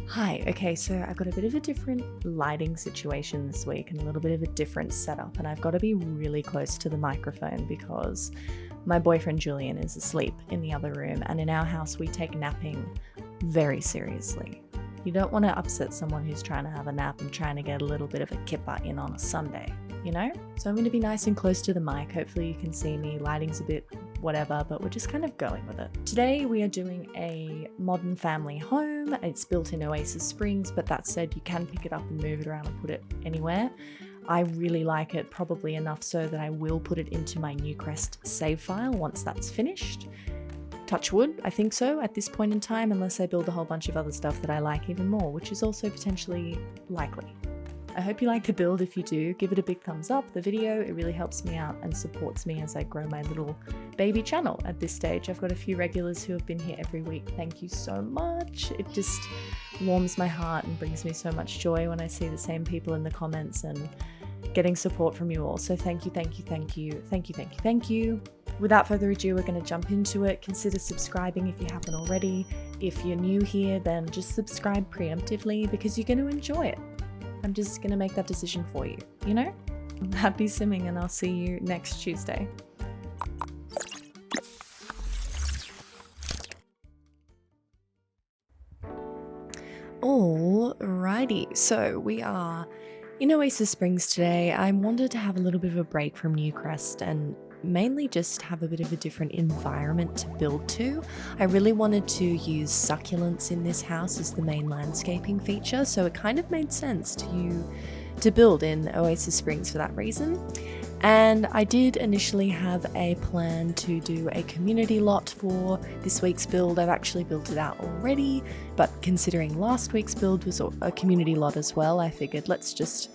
Hi, okay, so I've got a bit of a different lighting situation this week and a little bit of a different setup, and I've got to be really close to the microphone because my boyfriend Julian is asleep in the other room, and in our house we take napping very seriously. You don't want to upset someone who's trying to have a nap and trying to get a little bit of a kipper in on a Sunday, you know? So I'm going to be nice and close to the mic. Hopefully you can see me. Lighting's a bit whatever, but we're just kind of going with it. Today we are doing a modern family home. It's built in Oasis Springs, but that said, you can pick it up and move it around and put it anywhere. I really like it, probably enough so that I will put it into my Newcrest save file once that's finished. Touch wood, I think so at this point in time, unless I build a whole bunch of other stuff that I like even more, which is also potentially likely. I hope you like the build. If you do, give it a big thumbs up, the video. It really helps me out and supports me as I grow my little baby channel at this stage. I've got a few regulars who have been here every week. Thank you so much. It just warms my heart and brings me so much joy when I see the same people in the comments and getting support from you all. So thank you, thank you, thank you, thank you, thank you, thank you. Without further ado, we're going to jump into it. Consider subscribing if you haven't already. If you're new here, then just subscribe preemptively because you're going to enjoy it. I'm just going to make that decision for you, you know? Happy simming, and I'll see you next Tuesday. Alrighty, so we are in Oasis Springs today. I wanted to have a little bit of a break from Newcrest and mainly just have a bit of a different environment to build to. I really wanted to use succulents in this house as the main landscaping feature, so it kind of made sense to build in Oasis Springs for that reason. And I did initially have a plan to do a community lot for this week's build. I've actually built it out already, but considering last week's build was a community lot as well, I figured let's just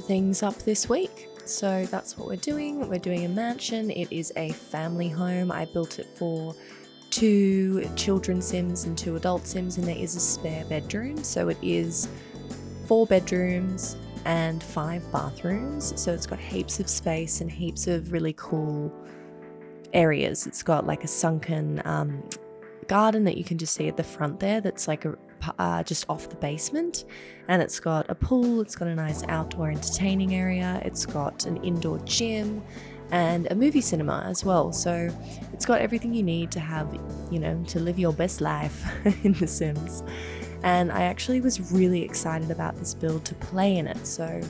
things up this week. So that's what we're doing. We're doing a mansion. It is a family home. I built it for 2 children sims and 2 adult sims, and there is a spare bedroom. So it is 4 bedrooms and 5 bathrooms. So it's got heaps of space and heaps of really cool areas. It's got like a sunken garden that you can just see at the front there that's like just off the basement, and it's got a pool, it's got a nice outdoor entertaining area, it's got an indoor gym and a movie cinema as well. So it's got everything you need to have, you know, to live your best life in The Sims. And I actually was really excited about this build to play in it, so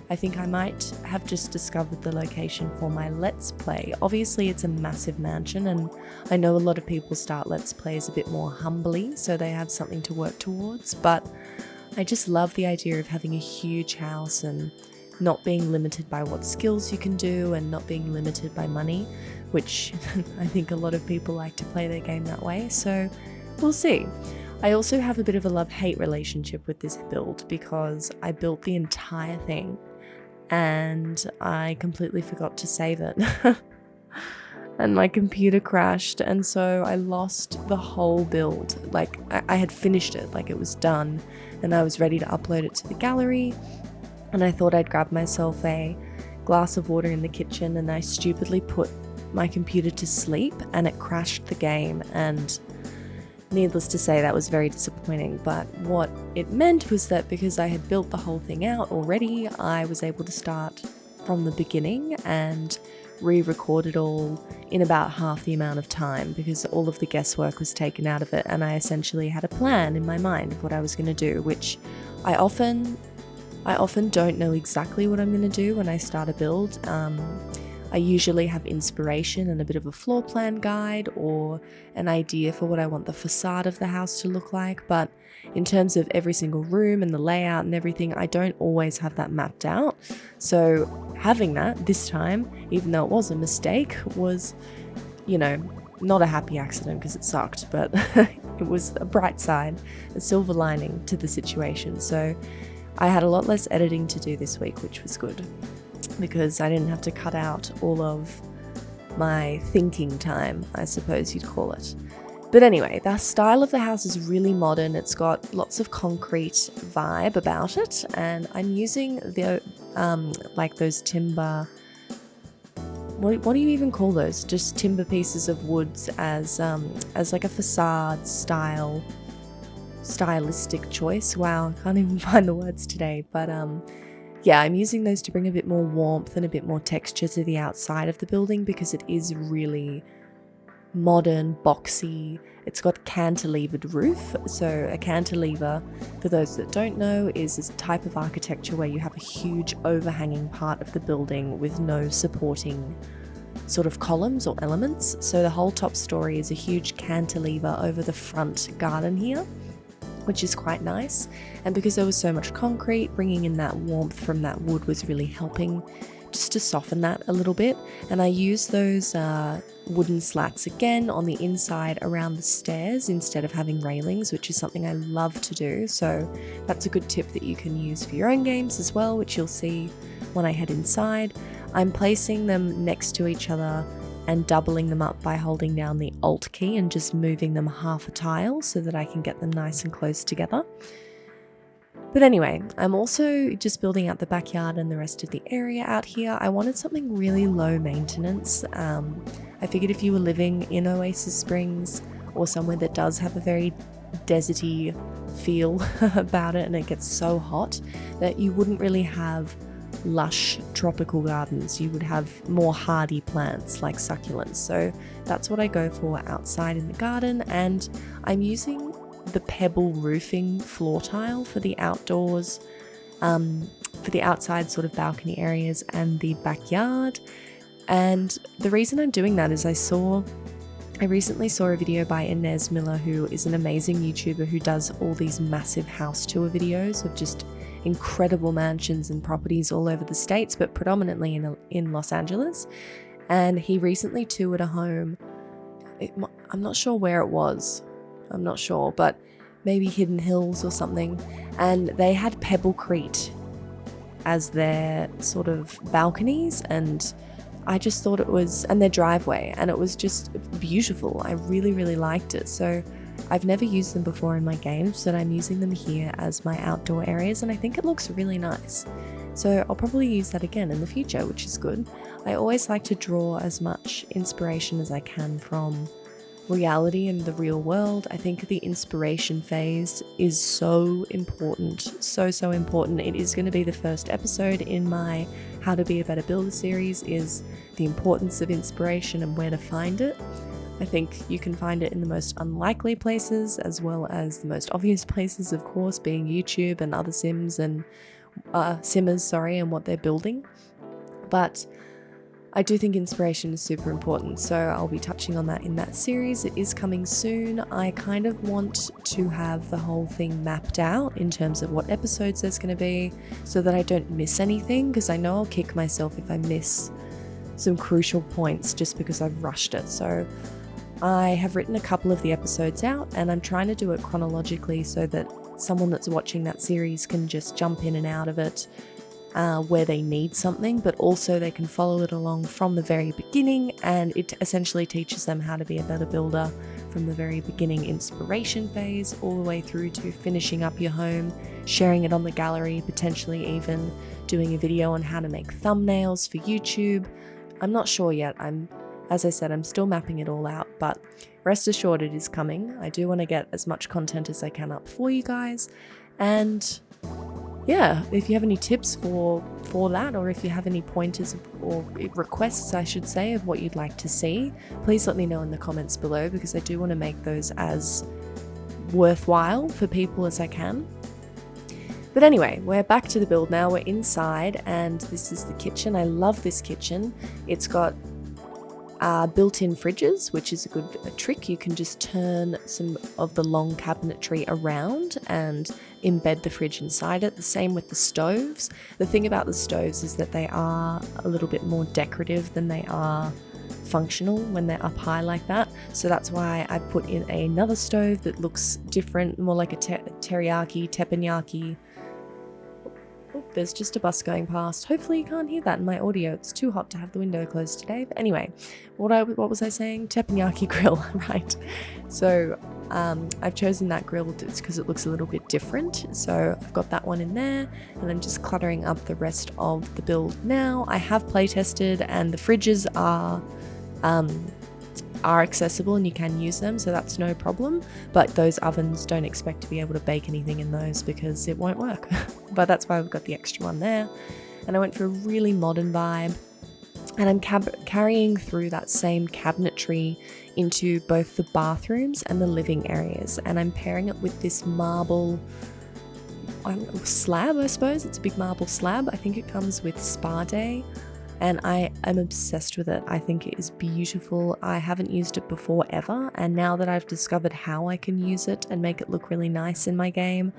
I think I might have just discovered the location for my Let's Play. Obviously it's a massive mansion, and I know a lot of people start Let's Plays a bit more humbly so they have something to work towards, but I just love the idea of having a huge house and not being limited by what skills you can do and not being limited by money, which I think a lot of people like to play their game that way, so we'll see. I also have a bit of a love-hate relationship with this build because I built the entire thing and I completely forgot to save it. And my computer crashed, and so I lost the whole build. Like, I had finished it, like it was done, and I was ready to upload it to the gallery, and I thought I'd grab myself a glass of water in the kitchen, and I stupidly put my computer to sleep, and it crashed the game, and needless to say, that was very disappointing. But what it meant was that because I had built the whole thing out already, I was able to start from the beginning and re-record it all in about half the amount of time because all of the guesswork was taken out of it, and I essentially had a plan in my mind of what I was going to do, which I often don't know exactly what I'm going to do when I start a build. I usually have inspiration and a bit of a floor plan guide or an idea for what I want the facade of the house to look like, but in terms of every single room and the layout and everything, I don't always have that mapped out. So having that this time, even though it was a mistake, was, you know, not a happy accident because it sucked, but it was a bright side, a silver lining to the situation. So I had a lot less editing to do this week, which was good, because I didn't have to cut out all of my thinking time, I suppose you'd call it. But anyway, the style of the house is really modern. It's got lots of concrete vibe about it, and I'm using the like those timber, what do you even call those? Just timber pieces of woods as like a facade style stylistic choice. Wow, I can't even find the words today, but yeah, I'm using those to bring a bit more warmth and a bit more texture to the outside of the building because it is really modern, boxy. It's got cantilevered roof. So a cantilever, for those that don't know, is this type of architecture where you have a huge overhanging part of the building with no supporting sort of columns or elements. So the whole top story is a huge cantilever over the front garden here, which is quite nice. And because there was so much concrete, bringing in that warmth from that wood was really helping just to soften that a little bit. And I used those wooden slats again on the inside around the stairs instead of having railings, which is something I love to do. So that's a good tip that you can use for your own games as well, which you'll see when I head inside. I'm placing them next to each other and doubling them up by holding down the Alt key and just moving them half a tile so that I can get them nice and close together. But anyway, I'm also just building out the backyard and the rest of the area out here. I wanted something really low maintenance. I figured if you were living in Oasis Springs or somewhere that does have a very deserty feel about it and it gets so hot, that you wouldn't really have lush tropical gardens. You would have more hardy plants like succulents. So that's what I go for outside in the garden, and I'm using the pebble roofing floor tile for the outdoors, for the outside sort of balcony areas and the backyard. And the reason I'm doing that is I recently saw a video by Inez Miller, who is an amazing YouTuber who does all these massive house tour videos of just incredible mansions and properties all over the States, but predominantly in Los Angeles. And he recently toured a home, I'm not sure where it was, but maybe Hidden Hills or something, and they had pebblecrete as their sort of balconies, and I just thought it was, and their driveway, and it was just beautiful. I really, really liked it. So I've never used them before in my games, but I'm using them here as my outdoor areas, and I think it looks really nice. So I'll probably use that again in the future, which is good. I always like to draw as much inspiration as I can from reality and the real world. I think the inspiration phase is so important, so important. It is going to be the first episode in my How to Be a Better Builder series, is the importance of inspiration and where to find it. I think you can find it in the most unlikely places as well as the most obvious places, of course, being YouTube and other simmers and what they're building. But I do think inspiration is super important, so I'll be touching on that in that series. It is coming soon. I kind of want to have the whole thing mapped out in terms of what episodes there's going to be so that I don't miss anything, because I know I'll kick myself if I miss some crucial points just because I've rushed it. So I have written a couple of the episodes out, and I'm trying to do it chronologically so that someone that's watching that series can just jump in and out of it where they need something, but also they can follow it along from the very beginning, and it essentially teaches them how to be a better builder from the very beginning inspiration phase all the way through to finishing up your home, sharing it on the gallery, potentially even doing a video on how to make thumbnails for YouTube. I'm not sure yet. As I said, I'm still mapping it all out, but rest assured it is coming. I do want to get as much content as I can up for you guys. And yeah, if you have any tips for that, or if you have any pointers or requests, I should say, of what you'd like to see, please let me know in the comments below, because I do want to make those as worthwhile for people as I can. But anyway, we're back to the build now. We're inside, and this is the kitchen. I love this kitchen. It's got built-in fridges, which is a good trick. You can just turn some of the long cabinetry around and embed the fridge inside it. The same with the stoves. The thing about the stoves is that they are a little bit more decorative than they are functional when they're up high like that. So that's why I put in another stove that looks different, more like a teppanyaki. Oh, there's just a bus going past. Hopefully you can't hear that in my audio. It's too hot to have the window closed today. But anyway, what was I saying? Teppanyaki grill, right? So I've chosen that grill because it looks a little bit different. So I've got that one in there, and I'm just cluttering up the rest of the build now. I have play tested, and the fridges are are accessible and you can use them, so that's no problem. But those ovens, don't expect to be able to bake anything in those because it won't work. But that's why we've got the extra one there. And I went for a really modern vibe. And I'm carrying through that same cabinetry into both the bathrooms and the living areas. And I'm pairing it with this marble slab, I suppose. It's a big marble slab. I think it comes with Spa Day. And I am obsessed with it. I think it is beautiful. I haven't used it before ever. And now that I've discovered how I can use it and make it look really nice in my game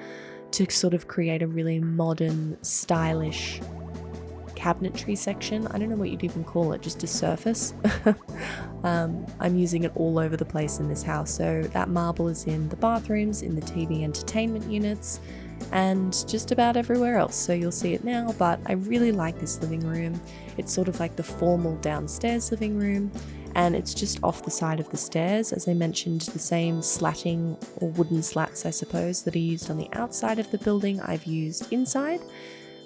to sort of create a really modern, stylish cabinetry section. I don't know what you'd even call it, just a surface. I'm using it all over the place in this house. So that marble is in the bathrooms, in the TV entertainment units, and just about everywhere else. So you'll see it now, but I really like this living room. It's sort of like the formal downstairs living room, and it's just off the side of the stairs. As I mentioned, the same slatting or wooden slats, I suppose, that are used on the outside of the building, I've used inside,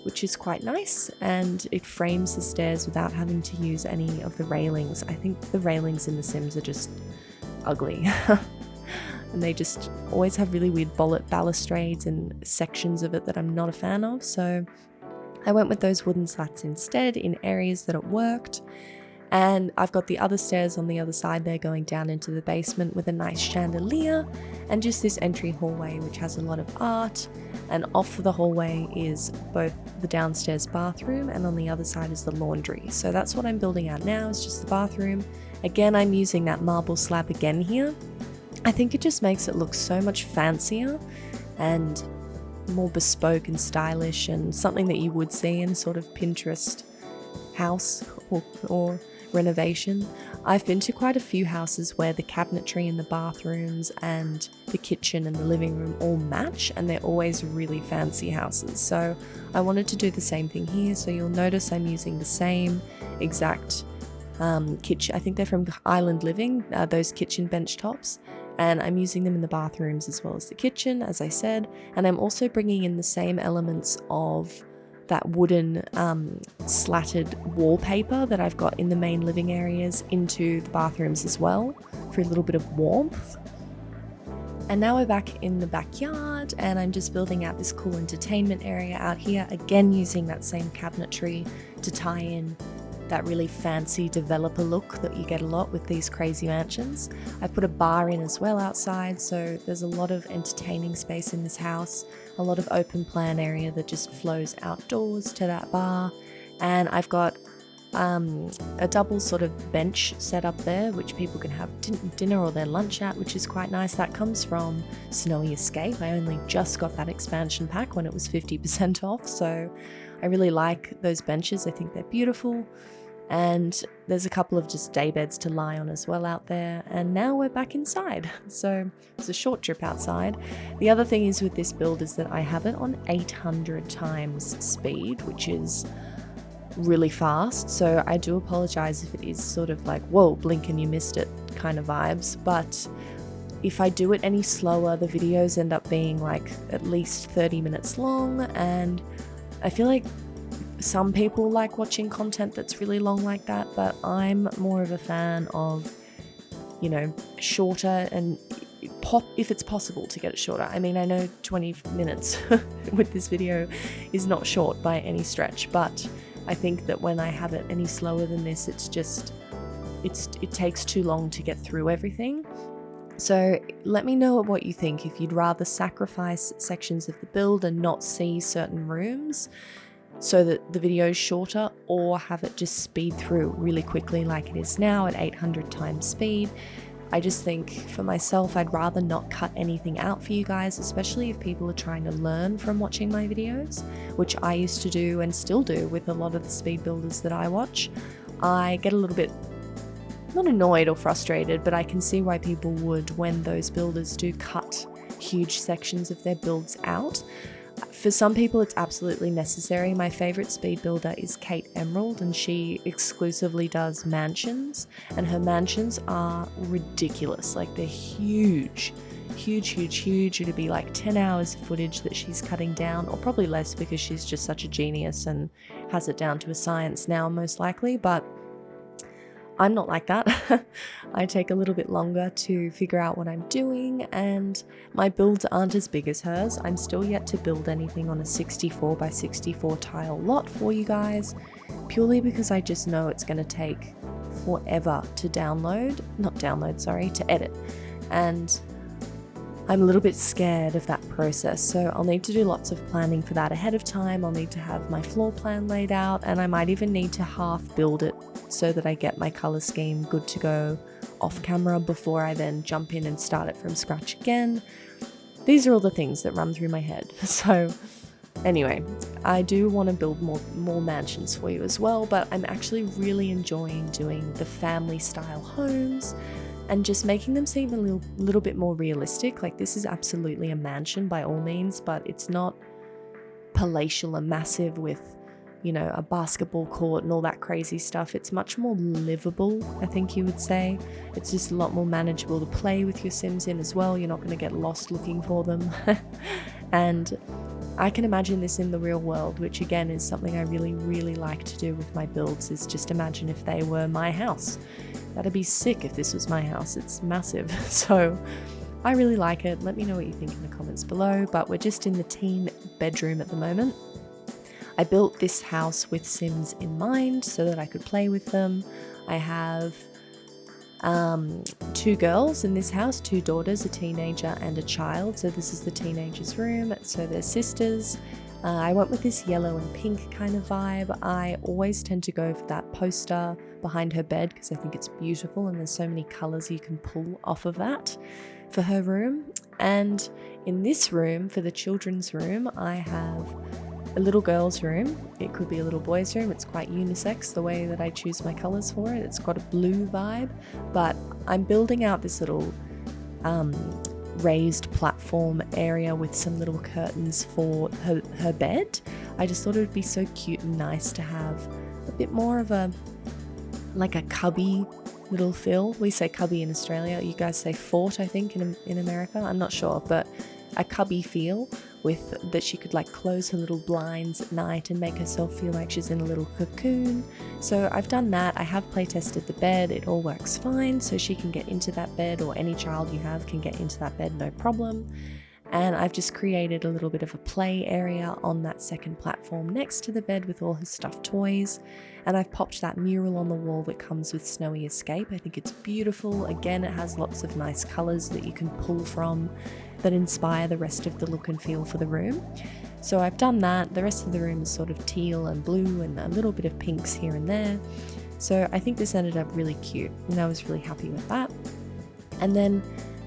which is quite nice, and it frames the stairs without having to use any of the railings. I think the railings in The Sims are just ugly. And they just always have really weird balustrades and sections of it that I'm not a fan of, so I went with those wooden slats instead in areas that it worked. And I've got the other stairs on the other side there going down into the basement with a nice chandelier, and just this entry hallway which has a lot of art. And off the hallway is both the downstairs bathroom, and on the other side is the laundry. So that's what I'm building out now, is just the bathroom. Again, I'm using that marble slab again here. I think it just makes it look so much fancier and more bespoke and stylish, and something that you would see in a sort of Pinterest house or renovation. I've been to quite a few houses where the cabinetry in the bathrooms and the kitchen and the living room all match, and they're always really fancy houses. So I wanted to do the same thing here. So you'll notice I'm using the same exact kitchen. I think they're from Island Living, those kitchen bench tops. And I'm using them in the bathrooms as well as the kitchen, as I said. And I'm also bringing in the same elements of that wooden slatted wallpaper that I've got in the main living areas into the bathrooms as well, for a little bit of warmth. And now we're back in the backyard, and I'm just building out this cool entertainment area out here, again using that same cabinetry to tie in that really fancy developer look that you get a lot with these crazy mansions. I put a bar in as well outside, so there's a lot of entertaining space in this house, a lot of open plan area that just flows outdoors to that bar. And I've got a double sort of bench set up there, which people can have dinner or their lunch at, which is quite nice. That comes from Snowy Escape. I only just got that expansion pack when it was 50% off, so I really like those benches. I think they're beautiful. And there's a couple of just day beds to lie on as well out there. And now we're back inside. So it's a short trip outside. The other thing is with this build is that I have it on 800 times speed, which is really fast. So I do apologize if it is sort of like, whoa, blink and you missed it kind of vibes. But if I do it any slower, the videos end up being like at least 30 minutes long. And I feel like some people like watching content that's really long like that, but I'm more of a fan of, you know, shorter, and if it's possible to get it shorter. I mean, I know 20 minutes with this video is not short by any stretch, but I think that when I have it any slower than this, it takes too long to get through everything. So let me know what you think, if you'd rather sacrifice sections of the build and not see certain rooms so that the video is shorter, or have it just speed through really quickly like it is now at 800 times speed. I just think for myself, I'd rather not cut anything out for you guys, especially if people are trying to learn from watching my videos, which I used to do and still do with a lot of the speed builders that I watch. I get a little bit, not annoyed or frustrated, but I can see why people would when those builders do cut huge sections of their builds out. For some people, it's absolutely necessary. My favorite speed builder is Kate Emerald, and she exclusively does mansions, and her mansions are ridiculous. Like, they're huge. It'd be like 10 hours of footage that she's cutting down, or probably less because she's just such a genius and has it down to a science now, most likely. But I'm not like that. I take a little bit longer to figure out what I'm doing, and my builds aren't as big as hers. I'm still yet to build anything on a 64 by 64 tile lot for you guys, purely because I just know it's going to take forever to to edit. And I'm a little bit scared of that process, so I'll need to do lots of planning for that ahead of time. I'll need to have my floor plan laid out, and I might even need to half build it so that I get my color scheme good to go off camera before I then jump in and start it from scratch again. These are all the things that run through my head. So anyway, I do want to build more mansions for you as well, but I'm actually really enjoying doing the family style homes and just making them seem a little bit more realistic. Like, this is absolutely a mansion by all means, but it's not palatial and massive with, you know, a basketball court and all that crazy stuff. It's much more livable, I think you would say. It's just a lot more manageable to play with your Sims in as well. You're not going to get lost looking for them. And I can imagine this in the real world, which again is something I really, really like to do with my builds, is just imagine if they were my house. That'd be sick if this was my house. It's massive. So I really like it. Let me know what you think in the comments below, but we're just in the teen bedroom at the moment. I built this house with Sims in mind so that I could play with them. I have 2 girls in this house, 2 daughters, a teenager and a child. So this is the teenager's room. So they're sisters. I went with this yellow and pink kind of vibe. I always tend to go for that poster behind her bed because I think it's beautiful, and there's so many colors you can pull off of that for her room. And in this room, for the children's room, I have a little girl's room. It could be a little boy's room. It's quite unisex the way that I choose my colors for it. It's got a blue vibe, but I'm building out this little raised platform area with some little curtains for her bed. I just thought it would be so cute and nice to have a bit more of a cubby little feel. We say cubby in Australia. You guys say fort, I think, in America. I'm not sure, but a cubby feel with that she could like close her little blinds at night and make herself feel like she's in a little cocoon. So I've done that. I have play tested the bed. It all works fine, so she can get into that bed, or any child you have can get into that bed, no problem. And I've just created a little bit of a play area on that second platform next to the bed with all her stuffed toys. And I've popped that mural on the wall that comes with Snowy Escape. I think it's beautiful. Again, it has lots of nice colors that you can pull from that inspire the rest of the look and feel for the room. So I've done that. The rest of the room is sort of teal and blue and a little bit of pinks here and there. So I think this ended up really cute, and I was really happy with that. And then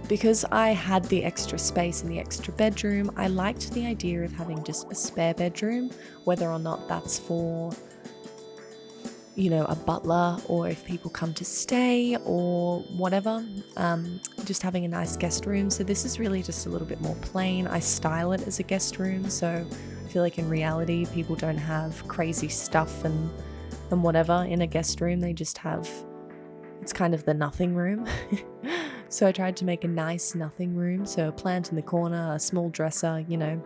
because I had the extra space in the extra bedroom, I liked the idea of having just a spare bedroom, whether or not that's for, you know, a butler, or if people come to stay or whatever, just having a nice guest room. So this is really just a little bit more plain. I style it as a guest room, so I feel like in reality people don't have crazy stuff and whatever in a guest room. They just have, it's kind of the nothing room. So I tried to make a nice nothing room, so a plant in the corner, a small dresser, you know,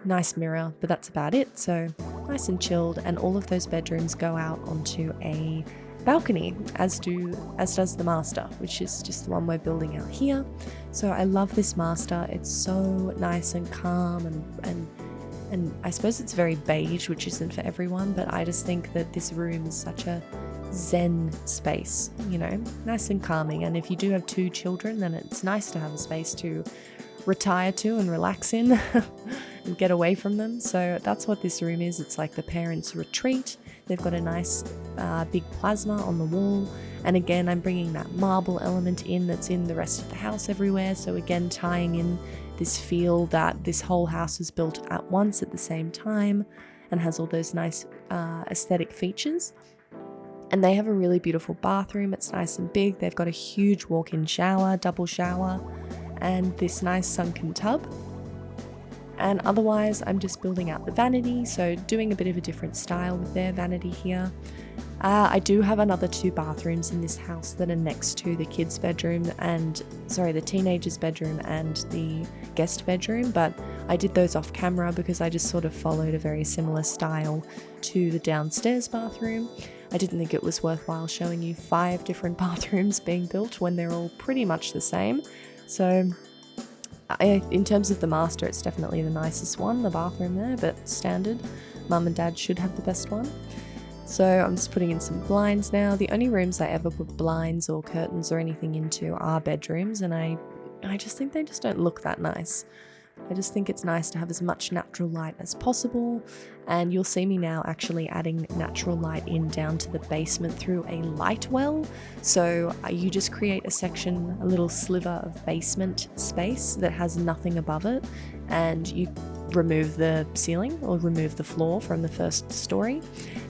nice mirror, but that's about it. So nice and chilled, and all of those bedrooms go out onto a balcony, as does the master, which is just the one we're building out here. So I love this master. It's so nice and calm, and I suppose it's very beige, which isn't for everyone, but I just think that this room is such a zen space, you know, nice and calming. And if you do have 2 children, then it's nice to have a space to retire to and relax in and get away from them. So that's what this room is. It's like the parents' retreat. They've got a nice big plasma on the wall, and again I'm bringing that marble element in that's in the rest of the house everywhere. So again, tying in this feel that this whole house was built at once at the same time and has all those nice aesthetic features. And they have a really beautiful bathroom. It's nice and big. They've got a huge walk-in shower, double shower, and this nice sunken tub. And otherwise, I'm just building out the vanity, so doing a bit of a different style with their vanity here. I do have another 2 bathrooms in this house that are next to the kids' bedroom the teenager's bedroom and the guest bedroom, but I did those off camera because I just sort of followed a very similar style to the downstairs bathroom. I didn't think it was worthwhile showing you 5 different bathrooms being built when they're all pretty much the same. So in terms of the master, it's definitely the nicest one, the bathroom there, but standard. Mum and Dad should have the best one. So I'm just putting in some blinds now. The only rooms I ever put blinds or curtains or anything into are bedrooms, and I just think they just don't look that nice. I just think it's nice to have as much natural light as possible, and you'll see me now actually adding natural light in down to the basement through a light well. So you just create a section, a little sliver of basement space that has nothing above it, and you remove the ceiling or remove the floor from the first story,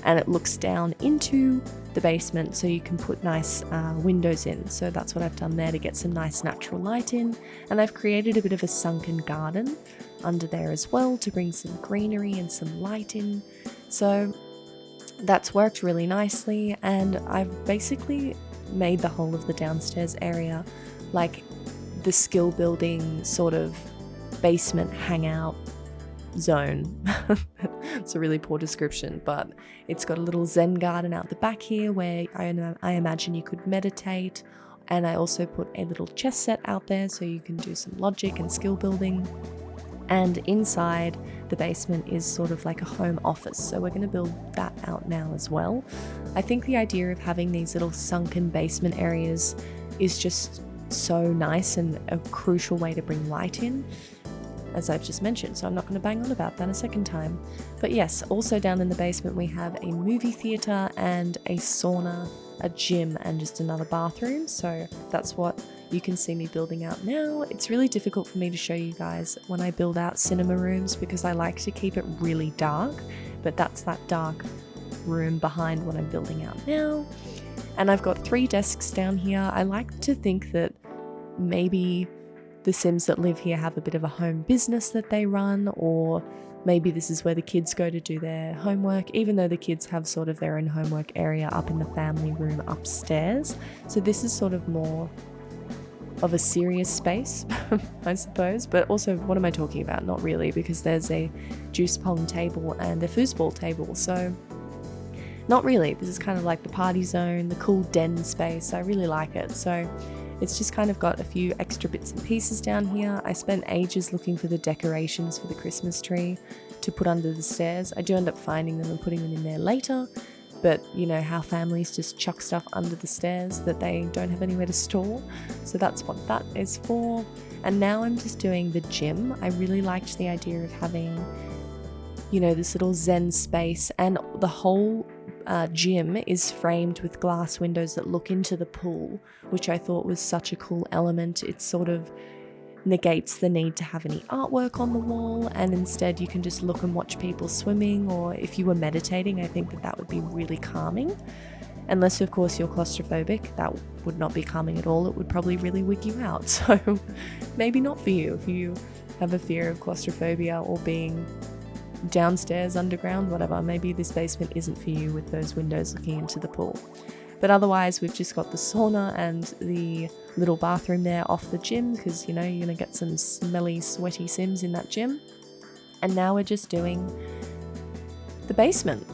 and it looks down into the basement, so you can put nice windows in. So that's what I've done there to get some nice natural light in, and I've created a bit of a sunken garden under there as well to bring some greenery and some light in. So that's worked really nicely, and I've basically made the whole of the downstairs area like the skill building sort of basement hangout zone. It's a really poor description, but it's got a little zen garden out the back here where I imagine you could meditate, and I also put a little chess set out there so you can do some logic and skill building. And inside the basement is sort of like a home office, so we're going to build that out now as well. I think the idea of having these little sunken basement areas is just so nice and a crucial way to bring light in, as I've just mentioned, so I'm not going to bang on about that a second time. But yes, also down in the basement we have a movie theatre and a sauna, a gym, and just another bathroom. So that's what you can see me building out now. It's really difficult for me to show you guys when I build out cinema rooms because I like to keep it really dark, but that's that dark room behind what I'm building out now. And I've got 3 desks down here. I like to think that maybe the Sims that live here have a bit of a home business that they run, or maybe this is where the kids go to do their homework, even though the kids have sort of their own homework area up in the family room upstairs. So this is sort of more of a serious space, I suppose. But also, what am I talking about? Not really, because there's a juice pong table and a foosball table. So not really. This is kind of like the party zone, the cool den space. I really like it. So it's just kind of got a few extra bits and pieces down here. I spent ages looking for the decorations for the Christmas tree to put under the stairs. I do end up finding them and putting them in there later, but you know how families just chuck stuff under the stairs that they don't have anywhere to store. So that's what that is for. And now I'm just doing the gym. I really liked the idea of having, you know, this little zen space, and the whole gym is framed with glass windows that look into the pool, which I thought was such a cool element. It sort of negates the need to have any artwork on the wall, and instead you can just look and watch people swimming, or if you were meditating, I think that would be really calming. Unless of course you're claustrophobic, that would not be calming at all. It would probably really wig you out. So maybe not for you if you have a fear of claustrophobia or being downstairs, underground, whatever. Maybe this basement isn't for you with those windows looking into the pool. But otherwise, we've just got the sauna and the little bathroom there off the gym, because you know you're gonna get some smelly, sweaty Sims in that gym. And now we're just doing the basement.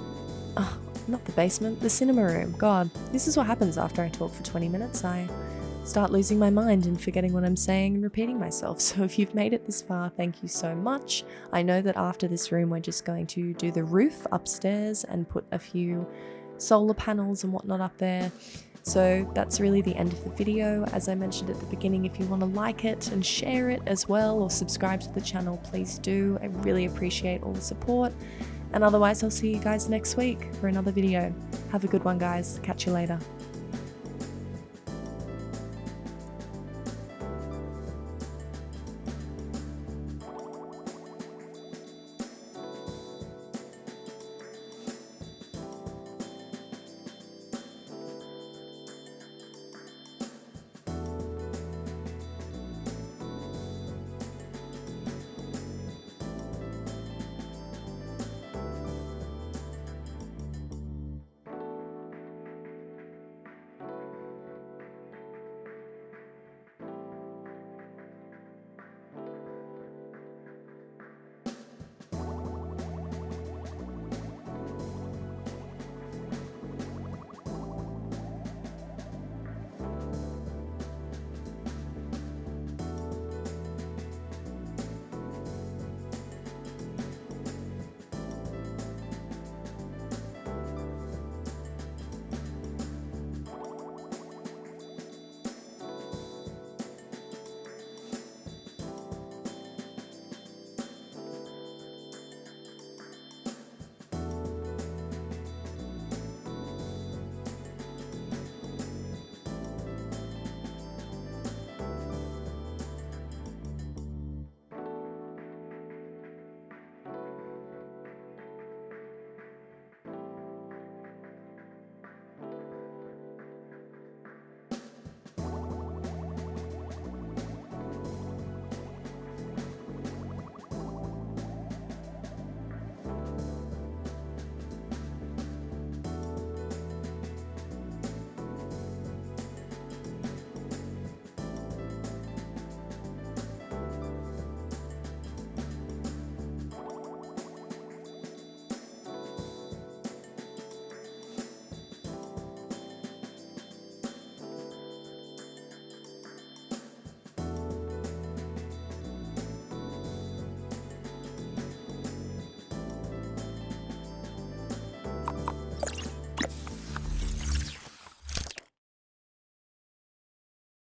Oh, not the basement, the cinema room. God, this is what happens after I talk for 20 minutes. I start losing my mind and forgetting what I'm saying and repeating myself. So if you've made it this far, thank you so much. I know that after this room we're just going to do the roof upstairs and put a few solar panels and whatnot up there. So that's really the end of the video. As I mentioned at the beginning, if you want to like it and share it as well, or subscribe to the channel, please do. I really appreciate all the support. And otherwise, I'll see you guys next week for another video. Have a good one, guys. Catch you later.